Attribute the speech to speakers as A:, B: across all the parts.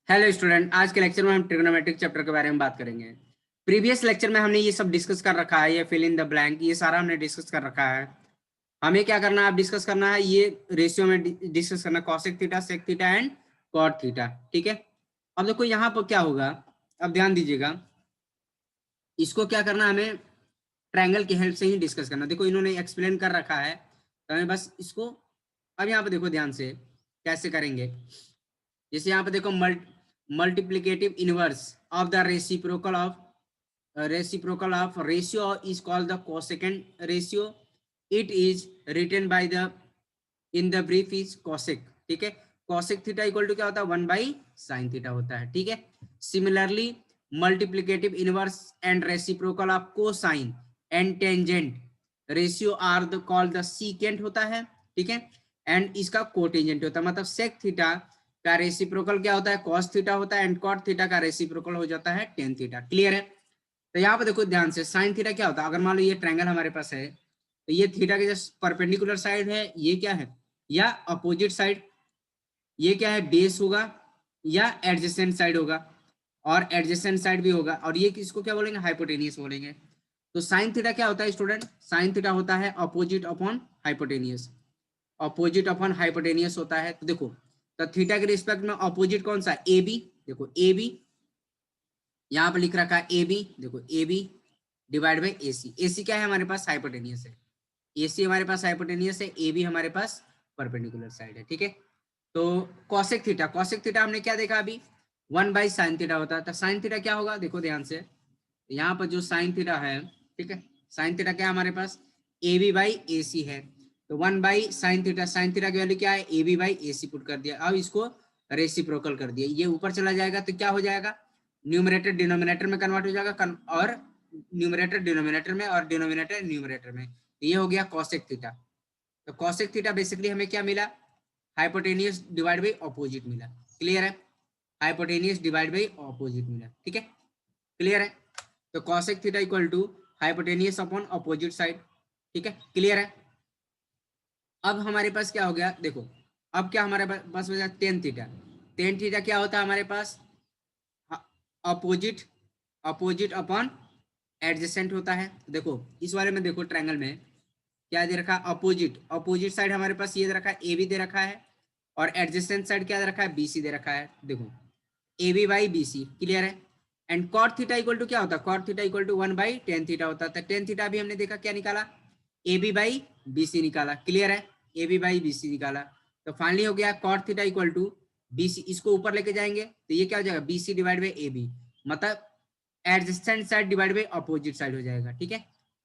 A: Hello student, आज के lecture में हम ट्रिग्नोमेट्रिक चैप्टर के बारे में बात करेंगे। प्रीवियस लेक्चर में हमने ये सब डिस्कस कर रखा है, ये फिल इन द ब्लैंक, ये सारा हमने डिस्कस कर रखा है। हमें क्या करना है, अब डिस्कस करना है, ये रेशियो में डिस्कस करना, cosec theta, sec theta and cot theta. ठीक है, अब देखो यहाँ पर क्या होगा, अब ध्यान दीजिएगा। इसको क्या करना, हमें ट्रायंगल की हेल्प से ही डिस्कस करना। देखो इन्होंने एक्सप्लेन कर रखा है, तो हमें बस इसको अब यहाँ पे देखो ध्यान से कैसे करेंगे। जैसे यहाँ पे देखो multiplicative inverse of the reciprocal of ratio is called the cosecant ratio. It is written by the in the brief is cosec. ठीक है, कोसेक थीटा इक्वल टू क्या होता है, 1/sin थीटा होता है। ठीक है, similarly multiplicative inverse and reciprocal of cosine and tangent ratio are the called the secant होता है। ठीक है, एंड इसका कोटेंजेंट होता है, मतलब सेक थीटा का रेसिप्रोकल क्या होता है, कॉस थीटा होता है, एंड कॉट थीटा का रेसिप्रोकल हो जाता है टेन थीटा। क्लियर है? तो यहाँ पे देखो ध्यान से, साइन थीटा क्या होता है, अगर मान लो ये ट्रायंगल हमारे पास है, तो ये थीटा के जस्ट परपेंडिकुलर साइड है, ये क्या है, या अपोजिट साइड, ये क्या है, बेस होगा या एडजेसेंट साइड होगा, और एडजेसेंट साइड भी होगा, और ये किसको क्या बोलेंगे, हाइपोटेनियस बोलेंगे। तो साइन थीटा क्या होता है स्टूडेंट, साइन थीटा होता है opposite upon hypotenuse, opposite upon hypotenuse होता है। तो देखो, तो थीटा के रिस्पेक्ट में अपोजिट कौन सा, ए बी। देखो ए बी यहाँ पर लिख रखा है, ए बी, देखो A B divide by A सी। ए सी क्या है हमारे पास, हाइपोटेनियस है, ए सी हमारे पास हाइपोटेनियस है, ए बी हमारे पास परपेंडिकुलर साइड है। ठीक है, तो कॉसेक थीटा, कॉसेक थीटा हमने क्या देखा अभी, 1/sin थीटा होता है। तो साइन थीटा क्या होगा, देखो ध्यान से, यहाँ पर जो साइन थीटा है, ठीक है, साइन थीटा क्या है हमारे पास, ए बी बाई ए सी है। तो 1/sin थीटा, साइन थीटा की वैल्यू क्या है, A B by A C put कर दिया, अब इसको रेसिप्रोकल कर दिया, ये ऊपर चला जाएगा तो क्या हो जाएगा, न्यूमरेटर डिनोमिनेटर में कन्वर्ट हो जाएगा, और न्यूमरेटर डिनोमिनेटर में और डिनोमिनेटर न्यूमरेटर में। तो ये हो गया कॉसेक थीटा। तो कॉसेक थीटा बेसिकली हमें क्या मिला, हाइपोटेनियस डिवाइड बाई ऑपोजिट मिला। क्लियर है, हाइपोटेनियस डिवाइड बाई ऑपोजिट मिला। ठीक है, क्लियर है। तो cosec theta equal to hypotenuse upon opposite side. ठीक है, क्लियर है। अब हमारे पास क्या हो गया, देखो अब क्या हमारे पास बचा टेन थीटा। टेन थीटा क्या होता है हमारे पास, अपोजिट, अपोजिट अपॉन एडजेसेंट होता है। देखो इस वाले में देखो ट्रायंगल में क्या दे रखा है, अपोजिट, अपोजिट साइड हमारे पास ये दे रखा है, ए बी दे रखा है, और एडजेसेंट साइड क्या दे रखा है, बी सी दे रखा है। देखो A B by B C, clear है। And cot theta equal to क्या होता है, cot theta equal to 1/tan theta होता है। टेन थीटा भी हमने देखा क्या निकाला, A B by B C निकाला। क्लियर है, A B by B C निकाला। तो फाइनली हो गया cot theta equal to B C, इसको ऊपर लेके जाएंगे तो ये क्या हो जाएगा, B C divide by A B, मतलब adjacent side divide by opposite side हो जाएगा। ठीक है,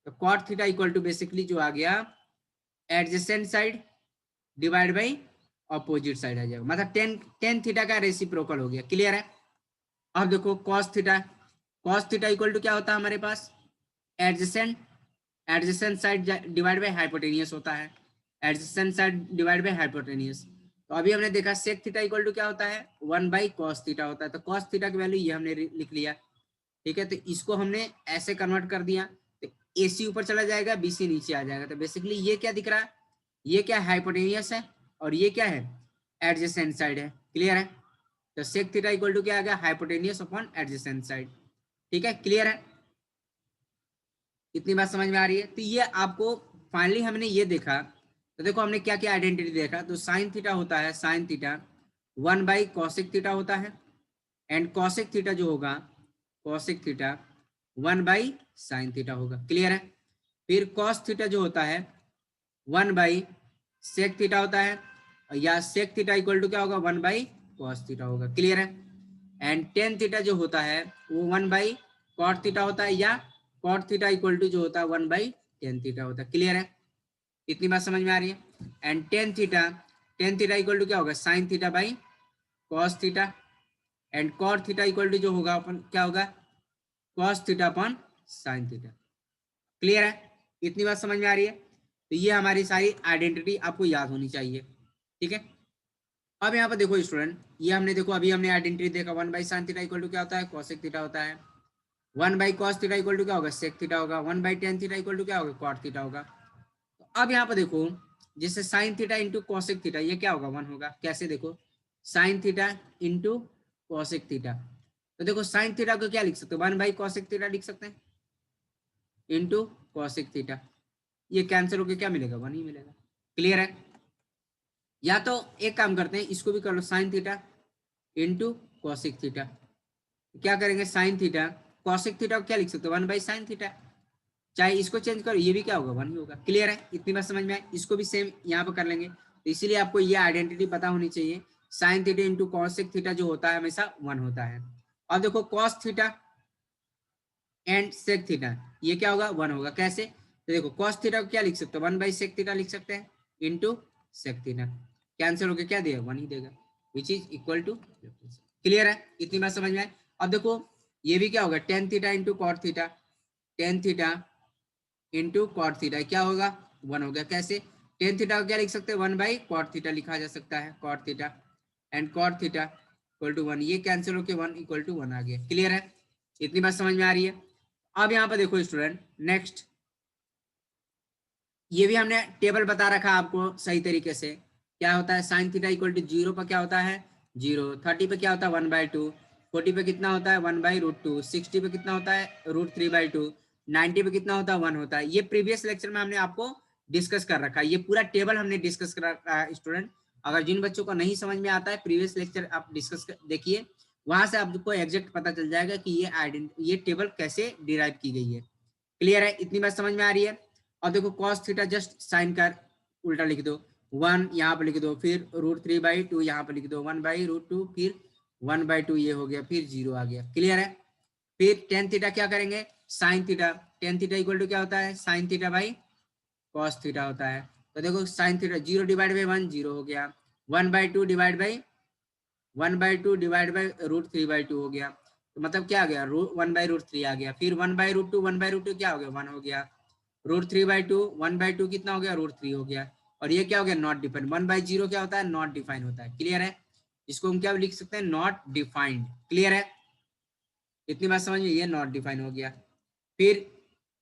A: तो cot theta equal to basically जो आ गया, adjacent side divide by opposite side आ जाएगा, मतलब टेन टेन थीटा का रेसिप्रोकल हो गया। क्लियर है। अब देखो cos theta, cos theta equal to क्या होता है हमारे पास, adjacent, adjacent side divide by hypotenuse होता है, adjacent side divide by hypotenuse. तो अभी हमने देखा सेक थीटा इक्वल टू क्या होता है, 1/cos थीटा होता है। तो कॉस थीटा की वैल्यू ये हमने लिख लिया। ठीक है, तो इसको हमने ऐसे कन्वर्ट कर दिया, तो ए सी ऊपर चला जाएगा, बी सी नीचे आ जाएगा। तो बेसिकली ये क्या दिख रहा है, ये क्या हाइपोटेनियस है, और ये क्या है, एडजेसेंट साइड है। क्लियर है, तो सेक थीटा इक्वल टू क्या आ गया, हाइपोटेनियस अपॉन एडजेसेंट साइड। ठीक है, क्लियर है, इतनी बात समझ में आ रही है। तो ये आपको फाइनली हमने ये देखा, तो देखो हमने क्या क्या आइडेंटिटी देखा। तो साइन थीटा होता है, साइन थीटा 1/cosec थीटा होता है, एंड कॉसेक थीटा जो होगा, कॉसेक थीटा 1/sin थीटा होगा। क्लियर है। फिर कॉस थीटा जो होता है 1/sec थीटा होता है, या sec थीटा इक्वल टू क्या होगा, 1/cos थीटा होगा। क्लियर है। एंड टेन थीटा जो होता है वो 1/cot थीटा होता है, या cot थीटा इक्वल टू जो होता है 1/tan थीटा होता है। क्लियर है, इतनी बात समझ में आ रही है। And tan theta equal to क्या होगा, sine theta by cos theta, and cot theta equal to जो होगा अपन क्या होगा, cos theta upon sine theta. Clear है, इतनी बात समझ में आ रही है। तो ये हमारी सारी आइडेंटिटी आपको याद होनी चाहिए। ठीक है, अब यहाँ पर देखो स्टूडेंट, ये हमने देखो अभी हमने आइडेंटिटी देखा, 1/sin थीटा इक्वल टू क्या होता है, कॉसेक थीटा होता है, 1/cos थीटा इक्वल टू क्या होगा, सेक थीटा होगा, 1/tan थीटा इक्वल टू क्या होगा, कॉट थीटा होगा। तो अब यहाँ पर देखो, जैसे sign theta into cosec theta, ये क्या होगा, 1 होगा। कैसे देखो, sign theta into cosec theta. तो देखो साइन थीटा को क्या लिख सकते हो, 1 बाई कॉसेक थीटा लिख सकते हैं इंटू कॉसेक थीटा। ये कैंसिल होकर क्या मिलेगा, 1 ही मिलेगा। क्लियर है। या तो एक काम करते हैं, इसको भी कर लो, sine theta into cosec theta. क्या करेंगे, साइन थीटा कॉसेक थीटा को क्या लिख सकते हो, 1 बाई साइन थीटा। चाहे इसको चेंज करो, ये भी क्या होगा, 1 ही होगा। क्लियर है, इतनी बात समझ में आए। इसको भी सेम यहाँ पर कर लेंगे। तो इसीलिए आपको ये आइडेंटिटी पता होनी चाहिए, sine theta into cosec theta जो होता है हमेशा 1 होता है। और देखो cos theta and sec theta, ये क्या होगा, 1 होगा। कैसे, तो देखो कॉस थीटा को क्या लिख सकते हो, 1 बाई सेक थीटा लिख सकते हैं इंटू सेक थीटा। कैंसिल होकर क्या देगा, 1 ही देगा, which is equal to. Clear है, इतनी बात समझ में आए। अब देखो ये भी क्या होगा, tan theta into cot theta, tan theta into cot theta क्या होगा, 1 हो गया। कैसे, टेन थीटा को क्या लिख सकते हैं, 1 बाई कॉट थीटा लिखा जा सकता है, cot theta and cot theta equal to 1। ये कैंसिल होकर 1 इक्वल टू 1 आ गया। क्लियर है, इतनी बात समझ में आ रही है। अब यहाँ पर देखो स्टूडेंट, नेक्स्ट ये भी हमने टेबल बता रखा आपको सही तरीके से। क्या होता है, साइन थीटा इक्वल टू 0 पर क्या होता है 0, 30 पे क्या होता है 1/2, 40 पे कितना होता है 1/√2, 60 पे कितना होता है √3/2, 90 पे कितना होता है 1 होता है। ये प्रीवियस लेक्चर में हमने आपको डिस्कस कर रखा है, ये पूरा टेबल हमने डिस्कस कर रखा है स्टूडेंट। अगर जिन बच्चों को नहीं समझ में आता है, प्रीवियस लेक्चर आप डिस्कस देखिए, वहां से आपको एग्जैक्ट पता चल जाएगा कि ये टेबल कैसे डिराइव की गई है। क्लियर है, इतनी बात समझ में आ रही है। और देखो कॉस थीटा जस्ट साइन का उल्टा लिख दो, 1 यहाँ पर लिख दो, फिर √3/2 यहाँ पर लिख दो, 1/√2, फिर 1/2 ये हो गया, फिर 0 आ गया। क्लियर है। फिर टेन थीटा क्या करेंगे, sine theta, tan theta equal to क्या होता है, sine theta by cos theta होता है। तो देखो साइन थीटा 0 डिवाइड बाई 1 0 हो गया, 1/2 डिवाइड बाई 1/2 डिवाइड बाई √3/2 हो गया। तो मतलब क्या आ गया, 1/√3 आ गया। फिर 1/√2 1/√2 क्या हो गया, 1 हो गया। √3/2 1/2 कितना हो गया, √3 हो गया। और ये क्या हो गया, नॉट डिफाइंड। 1/0 क्या होता है, नॉट डिफाइंड होता है। क्लियर है, इसको हम क्या लिख सकते हैं, नॉट डिफाइंड। क्लियर है, इतनी बात समझ में, ये नॉट डिफाइंड हो गया। फिर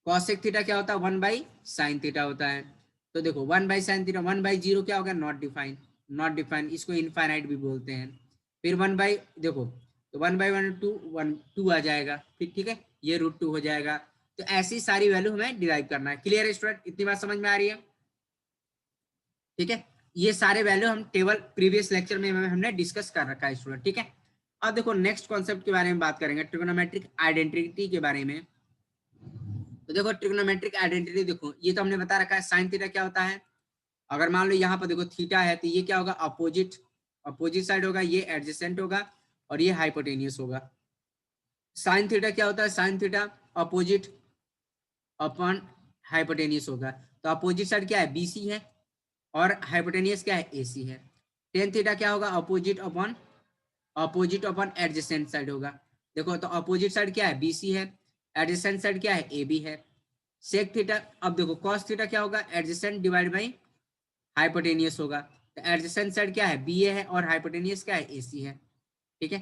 A: कॉसेक थीटा क्या होता है, 1 बाई साइन थीटा होता है। तो देखो 1 बाई साइन थीटा, 1/0 क्या होगा, नॉट डिफाइंड, नॉट डिफाइंड, इसको इनफाइनाइट भी बोलते हैं। फिर 1 बाई देखो, तो 1/1 2 आ जाएगा, फिर ठीक है, ये √2 हो जाएगा। तो ऐसी सारी वैल्यू हमें डिराइव करना है। क्लियर है स्टूडेंट, इतनी बात समझ में आ रही है। ठीक है, ये सारे वैल्यू हम टेबल प्रीवियस लेक्चर में हमने डिस्कस कर रखा है स्टूडेंट। ठीक है, अब देखो नेक्स्ट कॉन्सेप्ट के बारे में बात करेंगे, ट्रिग्नोमेट्रिक आइडेंटिटी के बारे में। तो देखो ट्रिग्नोमेट्रिक आइडेंटिटी, देखो ये तो हमने बता रखा है, साइन थीटा क्या होता है। अगर मान लो यहाँ पर देखो थीटा है, तो ये क्या होगा, अपोजिट, अपोजिट साइड होगा, ये एडजेसेंट होगा और ये हाइपोटेनियस होगा। साइन थीटा क्या होता है, sine theta opposite upon hypotenuse होगा। तो अपोजिट साइड क्या है, BC है, और हाइपोटेनियस क्या है, AC है। टेन थीटा क्या होगा, अपोजिट अपॉन एडजेसेंट साइड होगा। देखो तो अपोजिट साइड क्या है, BC है, एडजेसेंट साइड क्या है, AB है। सेक थीटा, अब देखो कॉस थीटा क्या होगा, एडजेसेंट डिवाइड बाई हाइपोटेनियस होगा। तो एडजेसेंट साइड क्या है, BA है, और हाइपोटेनियस क्या है, AC है। ठीक है,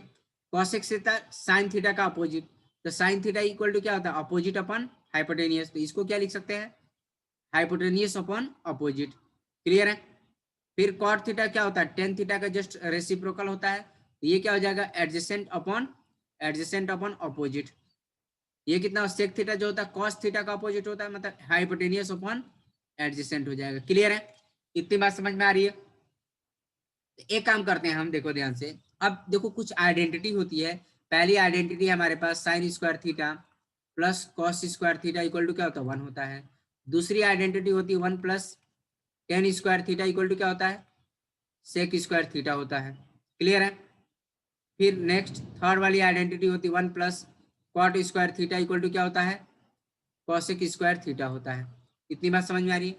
A: कॉसेक थीटा साइन थीटा का अपोजिट, तो साइन थीटा इक्वल टू क्या होता है, अपोजिट अपॉन हाइपोटेनियस। तो इसको क्या लिख सकते हैं, हाइपोटेनियस अपॉन अपोजिट। क्लियर है। फिर कॉट थीटा क्या होता है, टेन थीटा का जस्ट रेसिप्रोकल होता है। तो ये क्या हो जाएगा, एडजेसेंट अपॉन अपोजिट। ये कितना, सेक थीटा जो होता है कॉस थीटा का अपोजिट होता है, मतलब हाइपोटेनियस अपॉन एडजेसेंट हो जाएगा। क्लियर है, इतनी बात समझ में आ रही है। एक काम करते हैं हम, देखो ध्यान से। अब देखो कुछ आइडेंटिटी होती है। पहली आइडेंटिटी हमारे पास sine square theta plus cos square theta equal to क्या होता है, 1 होता है। दूसरी आइडेंटिटी होती है 1 plus tan square theta equal to क्या होता है, सेक स्क्वायर थीटा होता है। क्लियर है। फिर नेक्स्ट थर्ड वाली आइडेंटिटी होती है 1 plus cot square theta equal to क्या होता है, कॉसेक स्क्वायर थीटा होता है। इतनी बात समझ में आ रही है,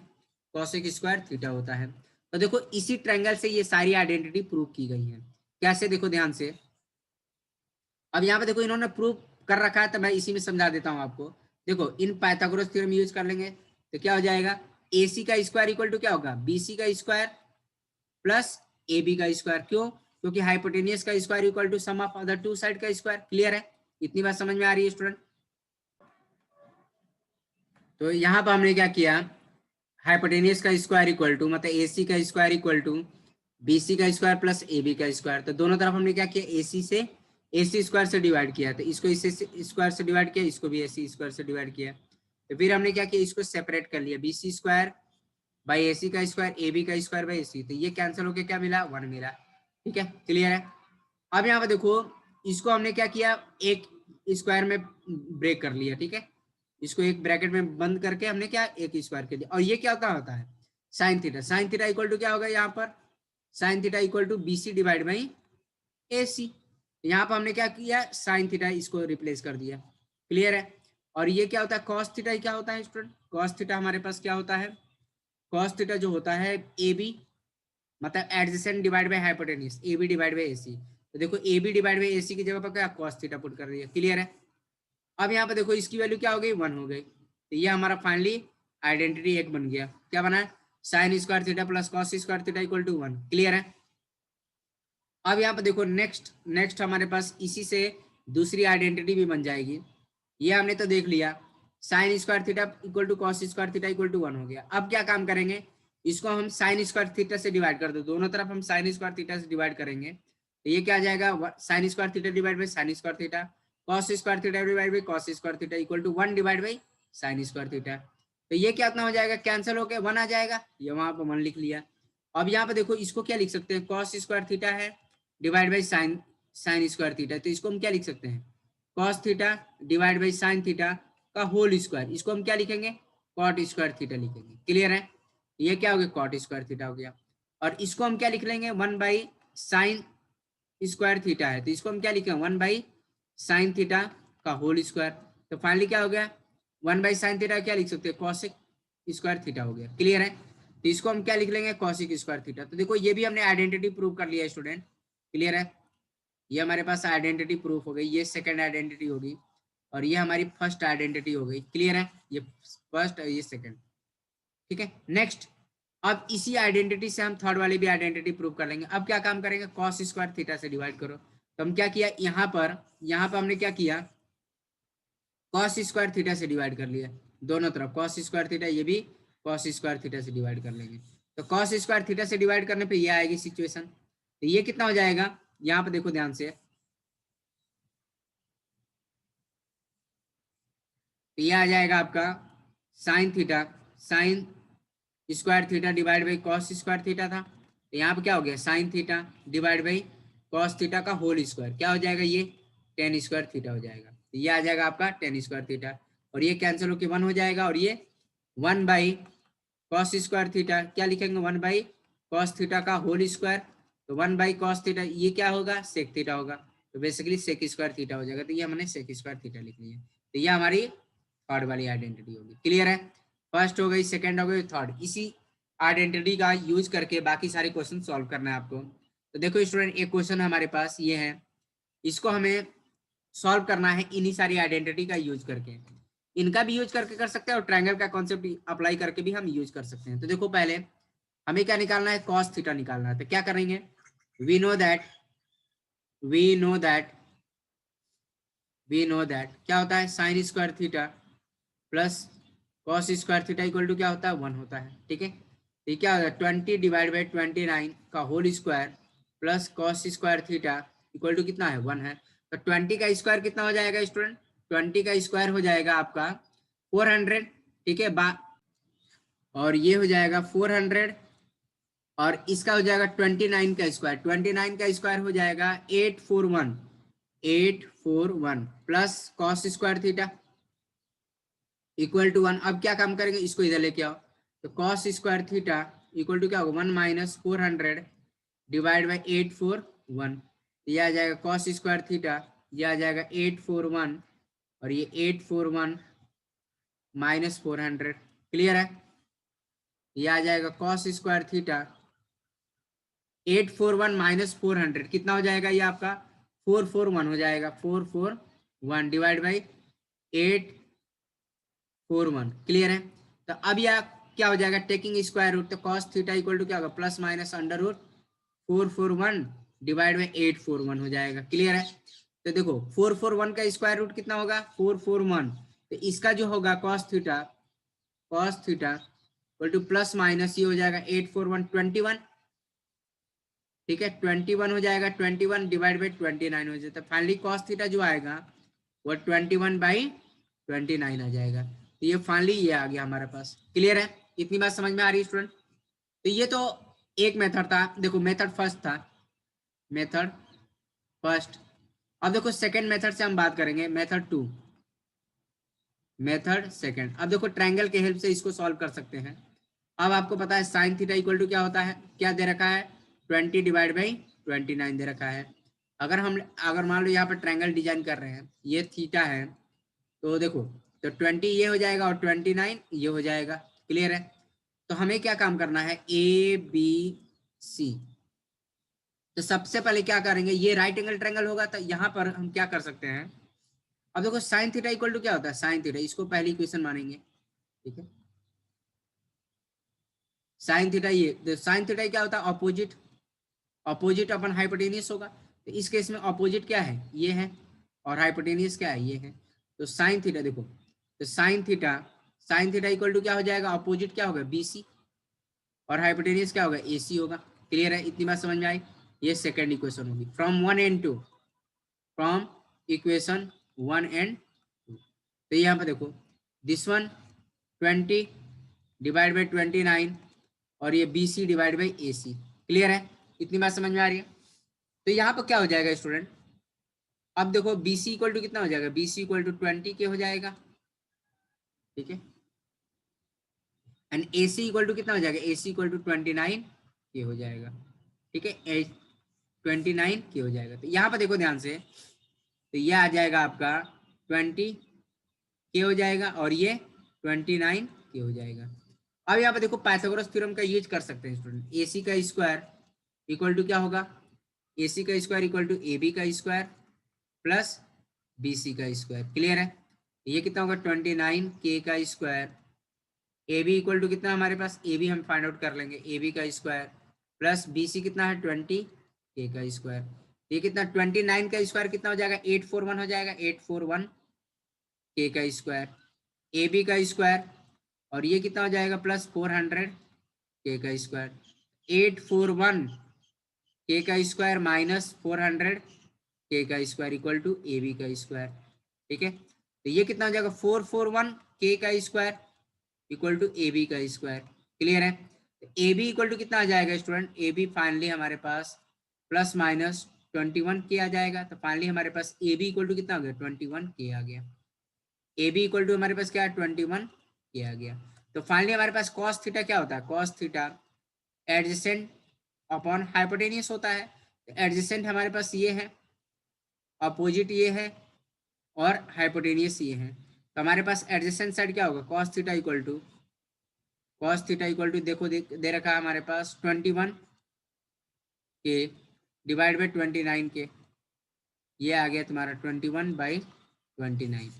A: कॉसेक स्क्वायर थीटा होता है। तो देखो इसी ट्रायंगल से ये सारी आइडेंटिटी प्रूव की गई है। कैसे, देखो ध्यान से। अब यहाँ पे देखो इन्होंने प्रूव कर रखा है, तो मैं इसी में समझा देता हूँ आपको। देखो इन पाइथागोरस थ्योरम यूज कर लेंगे, तो क्या हो जाएगा, AC का स्क्वायर इक्वल टू क्या होगा, BC का स्क्वायर प्लस AB का स्क्वायर। क्यों, क्योंकि हाइपोटेनियस का square equal to sum of other two side का स्क्वायर। क्लियर है, इतनी बात समझ में आ रही है स्टूडेंट। तो यहाँ पर हमने क्या किया, हाइपोटेनियस का स्क्वायर इक्वल टू मतलब AC का स्क्वायर इक्वल टू BC का स्क्वायर प्लस AB का स्क्वायर। तो दोनों तरफ हमने क्या किया, AC से AC स्क्वायर से डिवाइड किया, तो इसको इस स्क्वायर से डिवाइड किया, इसको भी AC स्क्वायर से डिवाइड किया। तो फिर हमने क्या किया, इसको सेपरेट कर लिया, BC स्क्वायर बाई AC का स्क्वायर, AB का स्क्वायर बाई AC, तो ये कैंसिल होके क्या मिला, 1 मिला। ठीक है, क्लियर है। अब यहाँ पे देखो, इसको हमने क्या किया, एक स्क्वायर में ब्रेक कर लिया। ठीक है, इसको एक ब्रैकेट में बंद करके हमने क्या, एक स्क्वायर कर दिया। और ये क्या होता है, sine theta. Sine theta equal to क्या होगा यहाँ पर, sine theta equal to BC divide by AC। यहाँ पर हमने क्या किया, साइन थीटा इसको रिप्लेस कर दिया। क्लियर है। और ये क्या होता है, कॉस थीटा क्या होता है स्टूडेंट, कॉस थीटा हमारे पास क्या होता है, कॉस थीटा जो होता है AB मतलब adjacent divide by hypotenuse, AB divide by AC। तो देखो AB डिवाइड बाय AC की जगह पर क्या, कॉस थीटा पुट कर दिया। क्लियर है। अब यहाँ पे देखो इसकी वैल्यू क्या हो गई, 1 हो गई। तो ये हमारा फाइनली आइडेंटिटी एक बन गया। क्या बना है, sine square theta plus cos square theta equal to 1। Clear है। अब यहाँ पे देखो नेक्स्ट हमारे पास इसी से दूसरी आइडेंटिटी भी बन जाएगी। ये हमने तो देख लिया, sine square theta equal to cos square theta equal to 1 हो गया। अब क्या काम करेंगे, इसको हम साइन स्क्वायर थीटा से डिवाइड कर दो, दोनों तरफ हम साइन स्क्वायर थीटा से डिवाइड करेंगे। तो ये क्या आ जाएगा, sine square theta divide by sine square theta, cos square theta divide by cos square theta equal to 1 divide by sine square theta. तो ये क्या हो जाएगा, कैंसिल होकर 1 आ जाएगा, ये वहां पर 1 लिख लिया। अब यहाँ पे देखो इसको क्या लिख सकते हैं, कॉस स्क्वायर थीटा है divide by sine square theta, तो इसको हम क्या लिख सकते हैं, cos theta divide by sine theta का होल स्क्वायर, इसको हम क्या लिखेंगे, कॉट स्क्वायर थीटा लिखेंगे। क्लियर है। ये क्या हो गया, कॉट स्क्वायर थीटा हो गया। और इसको हम क्या लिख लेंगे, 1 बाई साइन स्क्वायर थीटा है, तो इसको हम क्या लिखेंगे, 1 बाई साइन थीटा का होल स्क्वायर। तो फाइनली क्या हो गया, 1 बाई साइन थीटा क्या लिख सकते हैं, कॉसिक स्क्वायर थीटा हो गया। क्लियर है। तो इसको हम क्या लिख लेंगे, कॉसिक स्क्वायर थीटा। तो देखो ये भी हमने आइडेंटिटी प्रूव कर लिया स्टूडेंट। क्लियर है। ये हमारे पास आइडेंटिटी प्रूफ हो गई, ये सेकंड आइडेंटिटी होगी और ये हमारी फर्स्ट आइडेंटिटी हो गई। क्लियर है, ये फर्स्ट और ये सेकंड। ठीक है, नेक्स्ट अब इसी आइडेंटिटी से हम थर्ड वाली भी आइडेंटिटी प्रूव कर लेंगे। अब क्या काम करेंगे, कॉस स्क्वायर थीटा से डिवाइड करो। तो हम क्या किया, यहाँ पर हमने क्या किया, कॉस स्क्वायर थीटा से डिवाइड कर लिया दोनों तरफ, कॉस स्क्वायर थीटा, ये भी कॉस स्क्वायर थीटा से डिवाइड कर लेंगे। तो कॉस स्क्वायर थीटा से डिवाइड करने पे ये आएगी सिचुएशन। तो ये कितना हो जाएगा, यहाँ पे देखो ध्यान से, तो ये आ जाएगा आपका sign theta, sign square theta divide by cos square theta था। तो यहाँ पे क्या हो गया, sine theta divide by cos theta का होल स्क्वायर, क्या हो जाएगा, ये टेन स्क्वायर थीटा हो जाएगा। तो ये आ जाएगा आपका टेन स्क्वायर थीटा, और ये कैंसिल होकर 1 हो जाएगा, और ये 1 बाई कॉस स्क्वायर थीटा क्या लिखेंगे, 1 बाई कॉस थीटा का होल स्क्वायर। तो 1 बाई कॉस थीटा ये क्या होगा, सेक थीटा होगा, तो बेसिकली सेक स्क्वायर थीटा हो जाएगा। तो ये हमने सेक स्क्वायर थीटा लिख लिया। तो ये हमारी थर्ड वाली आइडेंटिटी होगी। क्लियर है। फर्स्ट हो गई, सेकंड हो गई, थर्ड। इसी आइडेंटिटी का यूज करके बाकी सारे क्वेश्चन सॉल्व करना है आपको। तो देखो स्टूडेंट, एक क्वेश्चन हमारे पास ये है, इसको हमें सॉल्व करना है इन्हीं सारी आइडेंटिटी का यूज करके। इनका भी यूज करके कर सकते हैं और ट्रायंगल का कॉन्सेप्ट अप्लाई करके भी हम यूज कर सकते हैं। तो देखो पहले हमें क्या निकालना है, कॉस थीटा निकालना है। तो क्या करेंगे, वी नो दैट क्या होता है, sine square theta plus cos square theta equal to क्या होता है, 1 होता है। ठीक है, तो क्या होता है, 20 डिवाइड बाई 29 का whole square plus cos square theta equal to कितना है, 1 है। तो 20 का स्क्वायर कितना हो जाएगा स्टूडेंट, 20 का स्क्वायर हो जाएगा आपका 400। ठीक है, और ये हो जाएगा 400, और इसका हो जाएगा 29 का स्क्वायर, 29 का स्क्वायर हो जाएगा 841 plus cos square theta equal to 1। अब क्या काम करेंगे, इसको इधर लेके आओ। तो cos square theta equal to क्या होगा, 1 माइनस 400 डिवाइड बाई 841। ये आ जाएगा कॉस स्क्वायर थीटा, ये आ जाएगा 841, और ये 841 माइनस 400। क्लियर है। ये आ जाएगा कॉस स्क्वायर थीटा 841 माइनस 400 कितना हो जाएगा, ये आपका 441 हो जाएगा, 441 डिवाइड बाई 841। क्लियर है। तो अब यह क्या हो जाएगा, टेकिंग स्क्वायर रूट, तो कॉस थीटा इक्वल टू क्या होगा, plus minus under root 441 divide by 841 हो जाएगा। क्लियर है। तो देखो 441 का स्क्वायर रूट कितना होगा, 441, तो इसका जो होगा cos theta equal to plus minus ये हो जाएगा 841 21, ठीक है, 21 हो जाएगा, 21 डिवाइड बाई 29 हो जाता है। फाइनली कॉस थीटा जो आएगा वो 21/29 आ जाएगा। तो ये फाइनली ये आ गया हमारे पास। क्लियर है, इतनी बात समझ में आ रही है स्टूडेंट? तो ये तो एक मेथड था, देखो मेथड फर्स्ट था, मेथड फर्स्ट। अब देखो सेकंड मेथड से हम बात करेंगे, मेथड टू, मेथड सेकंड। अब देखो ट्रायंगल के हेल्प से इसको सॉल्व कर सकते हैं। अब आपको पता है साइन थीटा इक्वल टू क्या होता है, क्या दे रखा है, 20 डिवाइड बाई 29 दे रखा है। अगर मान लो यहाँ पर ट्रायंगल डिजाइन कर रहे हैं, ये थीटा है, तो देखो तो 20 ये हो जाएगा और 29 ये हो जाएगा। क्लियर है? तो हमें क्या काम करना है, ए बी सी। तो सबसे पहले क्या करेंगे, ये राइट एंगल ट्रायंगल होगा, तो यहाँ पर हम क्या कर सकते हैं, अब देखो साइन थीटा इक्वल टू क्या होता है, साइन थीटा, इसको पहली इक्वेशन मानेंगे। ठीक है, साइन थीटा, ये साइन थीटा क्या होता है, अपोजिट, अपोजिट अपन हाइपोटेनियस होगा। तो इस केस में अपोजिट क्या है, ये है, और हाइपोटेनियस क्या है, ये है। तो साइन थीटा देखो, तो साइन थीटा इक्वल टू क्या हो जाएगा, अपोजिट क्या होगा, बीसी, और हाइपोटेनियस क्या होगा, एसी होगा। क्लियर है, इतनी बात समझ में आई? ये सेकंड इक्वेशन होगी from 1 and 2, from equation 1 and 2। तो यहाँ पर देखो दिस वन 20 डिवाइड बाई 29 और ये B C divide by A C. Clear है, इतनी बात समझ में आ रही है? तो यहाँ पर क्या हो जाएगा स्टूडेंट, अब देखो बी सी इक्वल टू कितना हो जाएगा, बी सी इक्वल टू 20 के हो जाएगा। ठीक है, and A C equal to कितना हो जाएगा, ए सी इक्वल टू 29 के हो जाएगा। ठीक है, 29 के हो जाएगा। तो यहाँ पर देखो ध्यान से, तो ये आ जाएगा आपका 20 के हो जाएगा और ये 29 के हो जाएगा। अब यहाँ पे देखो पाइथागोरस थ्योरम का यूज कर सकते हैं स्टूडेंट। ए सी का स्क्वायर इक्वल टू क्या होगा, ए सी का square equal to A B का स्क्वायर प्लस बी सी का स्क्वायर। क्लियर है, ये कितना होगा 29 के का square, A B equal to कितना हमारे पास, ए बी हम फाइंड आउट कर लेंगे, ए बी का स्क्वायर प्लस बी सी कितना है 20 के का स्क्वायर। ये कितना 29 का स्क्वायर कितना हो जाएगा, 841 हो जाएगा, 841 के का स्क्वायर, ए बी का स्क्वायर और ये कितना हो जाएगा प्लस 400 के का स्क्वायर, 841 के का स्क्वायर माइनस 400 के का square equal to A B का स्क्वायर। ठीक है, तो ये कितना हो जाएगा 441 के का square equal to A B का स्क्वायर। क्लियर है, तो ए बी इक्वल टू कितना आ जाएगा स्टूडेंट, ए बी फाइनली हमारे पास प्लस माइनस 21 के आ जाएगा। तो फाइनली हमारे पास ए बी इक्वल टू कितना आ गया, 21 के आ गया। ए बी इक्वल टू हमारे पास क्या है, 21 के आ गया। तो फाइनली हमारे पास कॉस थीटा क्या होता है, cos theta adjacent upon hypotenuse होता है। तो एडजेसेंट हमारे पास ये है, अपोजिट ये है और हाइपोटेनियस ये है। तो हमारे पास एडजेसेंट साइड क्या होगा, cos theta equal to, cos theta equal to देखो दे रखा है हमारे पास 21 के डिवाइड बाई 29 के, ये आ गया तुम्हारा 21/29।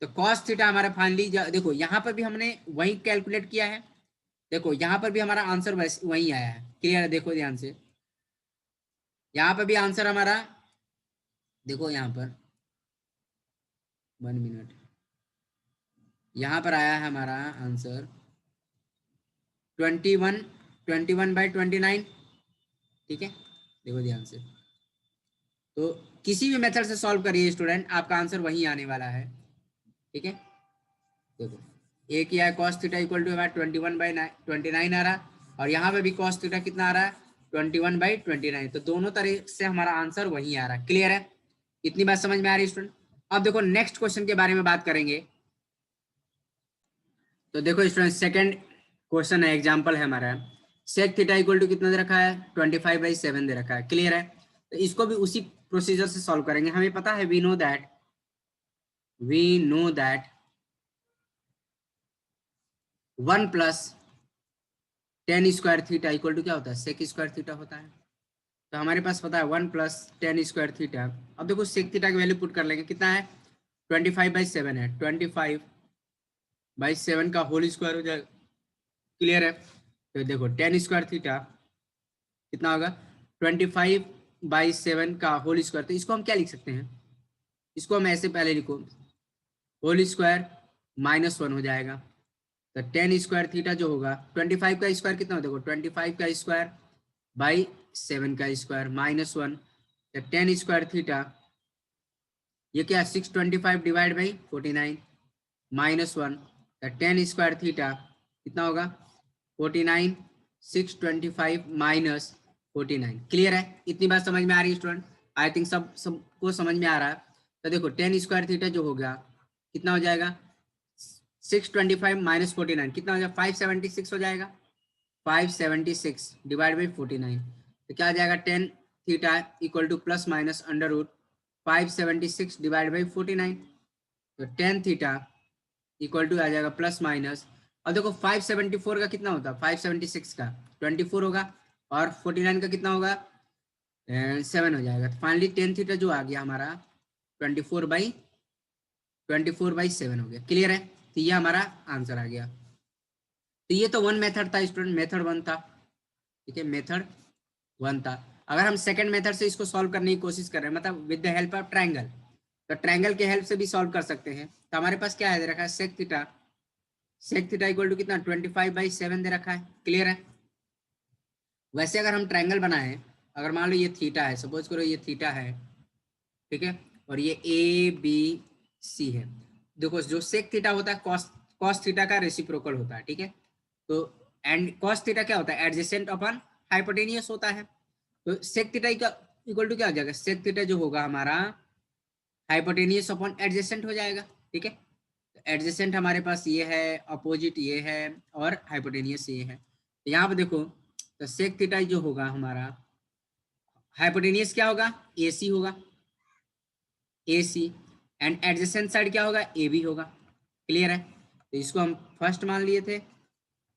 A: तो कॉस थीटा हमारा फाइनली देखो यहाँ पर भी हमने वही कैलकुलेट किया है, देखो यहाँ पर भी हमारा आंसर वही आया है। क्लियर है, देखो ध्यान से, यहाँ पर भी आंसर हमारा, देखो यहाँ पर 1 मिनट, यहाँ पर आया है हमारा आंसर 21/29। ठीक है, देखो ध्यान से, तो किसी भी मेथड से सॉल्व करिए स्टूडेंट, आपका आंसर वही आने वाला है। ठीक है, देखो ए किया है कॉस थीटा इक्वल टू हमारा 21/29 आ रहा, और यहाँ पे भी कॉस थीटा कितना आ रहा है 21/29। तो दोनों तरह से हमारा आंसर वही आ रहा है। क्लियर है, इतनी बात समझ में आ रही है स्टूडेंट? अब देखो नेक्स्ट क्वेश्चन के बारे में बात करेंगे। तो देखो स्टूडेंट सेकंड क्वेश्चन है, एग्जांपल है हमारा, सेक थीटा इक्वल टू कितना दे रखा है 25/7 दे रखा है। क्लियर है, तो इसको भी उसी प्रोसीजर से सॉल्व करेंगे। हमें पता है we know that 1 plus tan square theta equal to क्या होता है, सेक स्क्वायर थीटा होता है। तो हमारे पास पता है 1 प्लस टेन स्क्वायर थीटा। अब देखो सेक थीटा की वैल्यू पुट कर लेंगे, कितना है 25/7 है, 25/7 का होल स्क्वायर हो जाएगा। क्लियर है, तो देखो टेन स्क्वायर थीटा कितना होगा 25/7 का होल स्क्वायर। तो इसको हम क्या लिख सकते हैं, इसको हम ऐसे पहले लिखो, होल स्क्वायर -1 हो जाएगा। तो टेन स्क्वायर थीटा जो होगा 25 का स्क्वायर कितना हो, देखो 25 का स्क्वायर बाई 7 का स्क्वायर माइनस 1 10 स्क्वायर थीटा, ये क्या 625 divide by 49 minus 1 10 square theta कितना होगा 49 625 माइनस 49। क्लियर है? इतनी बात समझ में आ रही है स्टूडेंट? आई थिंक सबको समझ में आ रहा है। तो देखो 10 स्क्वायर थीटा जो हो गया कितना हो जाएगा 625 माइनस 49 कितना हो जाएगा 576 हो जाएगा। 576 डिवाइड बाई 49 तो क्या आ जाएगा 10 theta equal to plus minus under root 576 divide by 49 तो 10 थीटा इक्वल टू आ जाएगा प्लस माइनस। और देखो 574 का कितना होता है 576 का 24 होगा और 49 का कितना होगा 7 हो जाएगा। तो फाइनली 10 थीटा जो आ गया हमारा 24 बाई 7 हो गया। क्लियर है? तो ये हमारा आंसर आ गया। तो ये तो वन मेथड था स्टूडेंट, मेथड 1 था। ठीक है, मेथड 1 था। अगर हम सेकंड मेथड से इसको सॉल्व करने की कोशिश कर रहे हैं मतलब with the help of triangle, तो ट्रायंगल के हेल्प से भी सॉल्व कर सकते हैं। तो हमारे पास क्या है दे रखा है सेक थीटा इक्वल टू कितना 25/7 दे रखा है। क्लियर है? वैसे अगर हम ट्रायंगल बनाए, अगर मान लो ये थीटा है, सपोज करो ये थीटा है, ठीक है, और ये ABC है। देखो जो सेक थीटा होता है कॉस थीटा का रेसिप्रोकल होता है। ठीक है, तो एंड कॉस थीटा क्या होता है एडजेसेंट अपॉन हाइपोटेनियस होता है। तो सेक थीटा इक्वल टू क्या हो जाएगा सेक थीटा जो होगा हमारा हाइपोटेनियस अपॉन एडजेसेंट हो जाएगा। ठीक है, एडजेसेंट हमारे पास ये है, अपोजिट ये है और हाइपोटेनियस ये है। तो यहाँ पे देखो तो सेक थीटा जो होगा हमारा हाइपोटेनियस क्या होगा AC होगा AC एंड एडजेसेंट साइड क्या होगा AB होगा। क्लियर है? तो इसको हम फर्स्ट मान लिए थे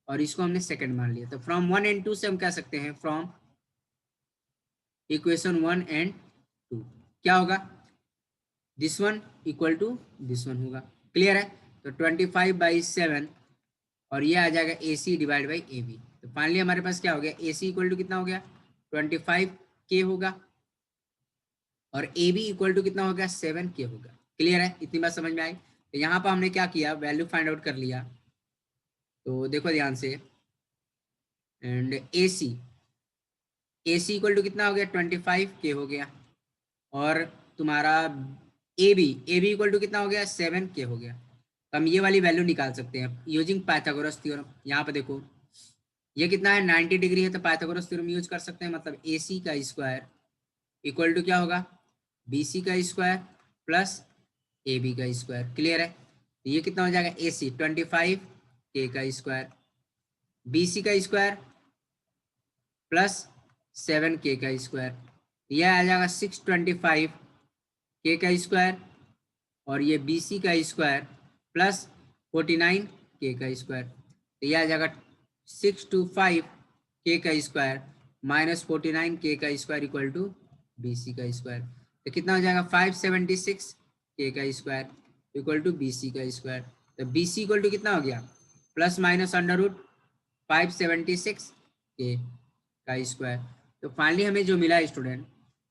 A: और इसको हमने सेकंड मान लिया। तो फ्रॉम 1 एंड 2 से हम कह सकते हैं फ्रॉम इक्वेशन 1 एंड 2 क्या होगा this one equal to this one होगा। क्लियर है? तो 25/7 और ये आ जाएगा AC डिवाइड बाई AB। तो फाइनली हमारे पास क्या हो गया AC इक्वल टू कितना हो गया 25K होगा और AB इक्वल टू कितना हो गया 7K होगा। क्लियर है? इतनी बात समझ में आई? तो यहाँ पर हमने क्या किया वैल्यू फाइंड आउट कर लिया। तो देखो ध्यान से एंड AC इक्वल टू कितना हो गया 25K हो गया और तुम्हारा AB इक्वल टू कितना हो गया 7K हो गया। तो हम ये वाली वैल्यू निकाल सकते हैं यूजिंग पाइथागोरस थ्योरम। यहाँ पे देखो ये कितना है 90 डिग्री है तो पाइथागोरस थ्योरम यूज कर सकते हैं। मतलब AC का स्क्वायर इक्वल टू क्या होगा BC का स्क्वायर प्लस AB का स्क्वायर। क्लियर है? तो ये कितना हो जाएगा AC 25K का स्क्वायर BC का स्क्वायर प्लस 7K का स्क्वायर, यह आ जाएगा 625K का स्क्वायर और ये BC का स्क्वायर प्लस 49K का स्क्वायर। तो यह आ जाएगा 625K का स्क्वायर माइनस 49K का स्क्वायर इक्वल टू BC का स्क्वायर। तो कितना हो जाएगा 576K का स्क्वायर इक्वल टू BC का स्क्वायर। तो BC इक्वल टू कितना हो गया plus minus under root 576K का स्क्वायर। तो फाइनली हमें जो मिला स्टूडेंट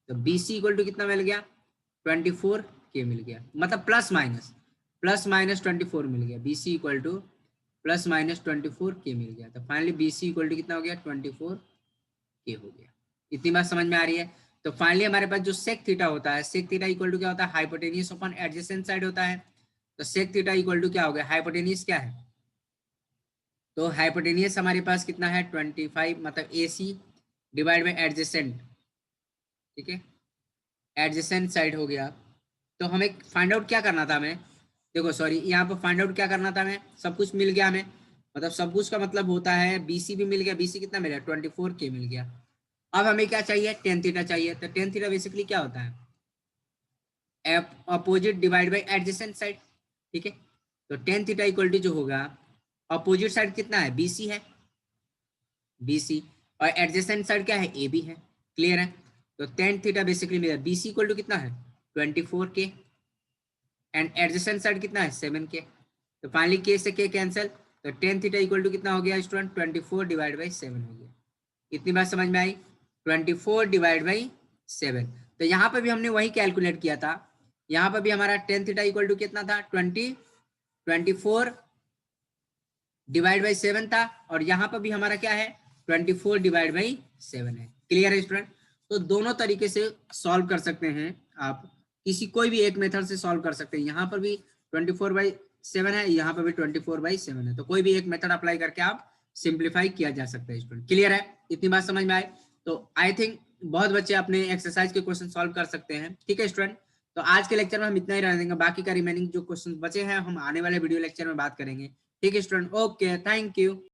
A: तो BC इक्वल टू कितना मिल गया 24K मिल गया। मतलब प्लस माइनस 24 मिल गया। BC equal to plus minus 24K मिल गया। तो फाइनली BC इक्वल टू कितना हो गया 24K हो गया। इतनी बात समझ में आ रही है? तो फाइनली हमारे पास जो सेक थीटा होता है सेक थीटा इक्वल टू क्या होता है हाइपोटेनियस अपॉन एडजेसेंट साइड होता है। तो सेक थीटा इक्वल टू क्या हो गया हाइपोटेनियस क्या है तो हाइपोटेनियस हमारे पास कितना है 25 मतलब AC डिवाइड बाई एडजेसेंट। ठीक है, एडजेसेंट साइड हो गया। तो हमें फाइंड आउट क्या करना था हमें देखो सॉरी यहाँ पर फाइंड आउट क्या करना था हमें सब कुछ मिल गया हमें मतलब सब कुछ का मतलब होता है BC भी मिल गया। BC कितना मिला 24K मिल गया। अब हमें क्या चाहिए टेन थीटा चाहिए। तो टेन थीटा बेसिकली क्या होता है opposite divide by adjacent side. ठीक है, तो टेन थीटा इक्वल टू जो होगा अपोजिट साइड कितना है BC है BC और एडजेसेंट साइड क्या है AB है। क्लियर है? तो टेन थीटा बेसिकली मेरा BC इक्वल टू कितना है 24K एंड एडजेसेंट साइड कितना है 7K। तो फाइनली K से K कैंसिल तो टेन थीटा इक्वल टू कितना हो गया स्टूडेंट 24 डिवाइड बाई 7 हो गया। इतनी बात समझ में आई 24 डिवाइड बाई 7। तो यहाँ पर भी हमने वही कैलकुलेट किया था। यहाँ पर भी हमारा टेन थीटा इक्वल टू कितना था 24 डिवाइड बाई 7 था और यहाँ पर भी हमारा क्या है 24 डिवाइड बाई 7 है। क्लियर है स्टूडेंट? तो दोनों तरीके से सॉल्व कर सकते हैं आप, किसी कोई भी एक मेथड से सॉल्व कर सकते हैं। यहाँ पर भी 24/7 है, यहाँ पर भी 24/7 है, तो कोई भी एक मेथड अप्लाई करके आप सिंप्लीफाई किया जा सकता है स्टूडेंट। क्लियर है? इतनी बात समझ में आए? तो आई थिंक बहुत बच्चे अपने एक्सरसाइज के क्वेश्चन सॉल्व कर सकते हैं। ठीक है स्टूडेंट, तो आज के लेक्चर में हम इतना ही रहने देंगे, बाकी का रिमेनिंग जो क्वेश्चन बचे हैं हम आने वाले वीडियो लेक्चर में बात करेंगे। ठीक है स्टूडेंट, ओके, थैंक यू।